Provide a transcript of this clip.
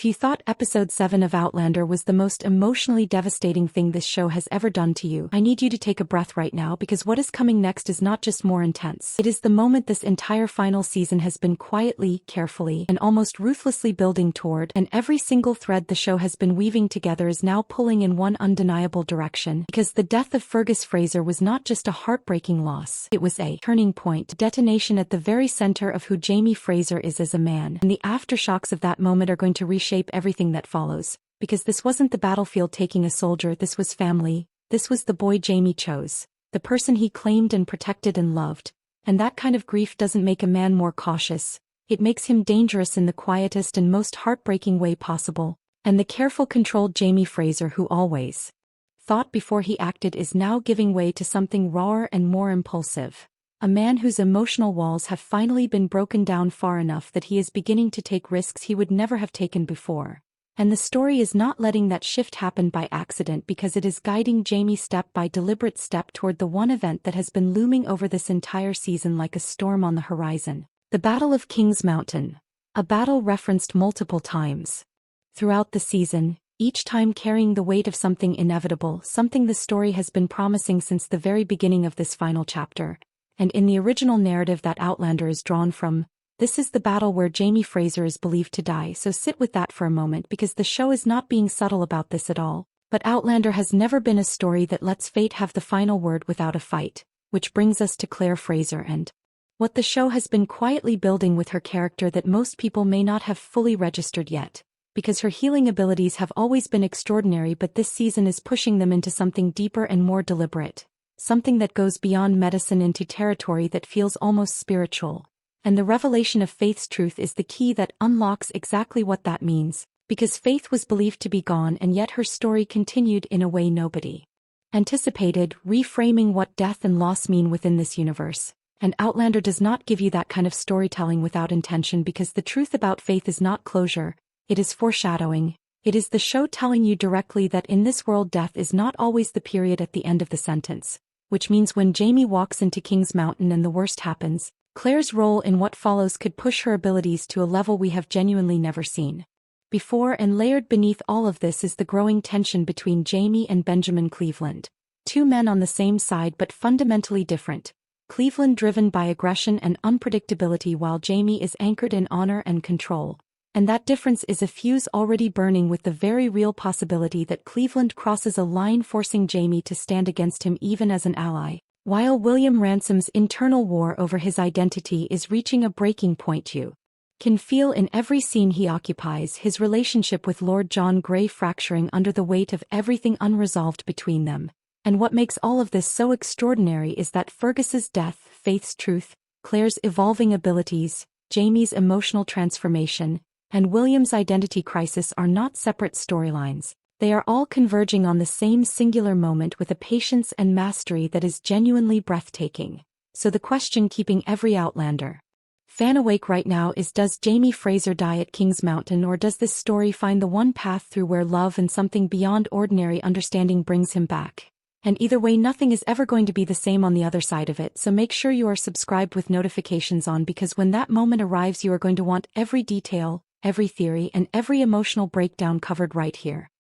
If you thought episode 7 of Outlander was the most emotionally devastating thing this show has ever done to you, I need you to take a breath right now because what is coming next is not just more intense. It is the moment this entire final season has been quietly, carefully, and almost ruthlessly building toward, and every single thread the show has been weaving together is now pulling in one undeniable direction. Because the death of Fergus Fraser was not just a heartbreaking loss, it was a turning point, detonation at the very center of who Jamie Fraser is as a man, and the aftershocks of that moment are going to reshape everything that follows, because this wasn't the battlefield taking a soldier, this was family, this was the boy Jamie chose, the person he claimed and protected and loved, and that kind of grief doesn't make a man more cautious, it makes him dangerous in the quietest and most heartbreaking way possible, and the careful controlled Jamie Fraser who always thought before he acted is now giving way to something rawer and more impulsive. A man whose emotional walls have finally been broken down far enough that he is beginning to take risks he would never have taken before. And the story is not letting that shift happen by accident because it is guiding Jamie step by deliberate step toward the one event that has been looming over this entire season like a storm on the horizon. The Battle of King's Mountain. A battle referenced multiple times throughout the season, each time carrying the weight of something inevitable, something the story has been promising since the very beginning of this final chapter. And in the original narrative that Outlander is drawn from, this is the battle where Jamie Fraser is believed to die, so sit with that for a moment because the show is not being subtle about this at all. But Outlander has never been a story that lets fate have the final word without a fight, which brings us to Claire Fraser and what the show has been quietly building with her character that most people may not have fully registered yet, because her healing abilities have always been extraordinary, but this season is pushing them into something deeper and more deliberate. Something that goes beyond medicine into territory that feels almost spiritual. And the revelation of Faith's truth is the key that unlocks exactly what that means, because Faith was believed to be gone and yet her story continued in a way nobody anticipated, reframing what death and loss mean within this universe. And Outlander does not give you that kind of storytelling without intention because the truth about Faith is not closure, it is foreshadowing. It is the show telling you directly that in this world death is not always the period at the end of the sentence. Which means when Jamie walks into King's Mountain and the worst happens, Claire's role in what follows could push her abilities to a level we have genuinely never seen before, and layered beneath all of this is the growing tension between Jamie and Benjamin Cleveland. Two men on the same side but fundamentally different. Cleveland driven by aggression and unpredictability while Jamie is anchored in honor and control. And that difference is a fuse already burning with the very real possibility that Cleveland crosses a line forcing Jamie to stand against him even as an ally, while William Ransom's internal war over his identity is reaching a breaking point. You can feel in every scene he occupies his relationship with Lord John Grey fracturing under the weight of everything unresolved between them. And what makes all of this so extraordinary is that Fergus's death, Faith's truth, Claire's evolving abilities, Jamie's emotional transformation, and William's identity crisis are not separate storylines. They are all converging on the same singular moment with a patience and mastery that is genuinely breathtaking. So the question keeping every Outlander fan awake right now is, does Jamie Fraser die at King's Mountain, or does this story find the one path through where love and something beyond ordinary understanding brings him back? And either way, nothing is ever going to be the same on the other side of it, so make sure you are subscribed with notifications on because when that moment arrives you are going to want every detail, every theory, and every emotional breakdown covered right here.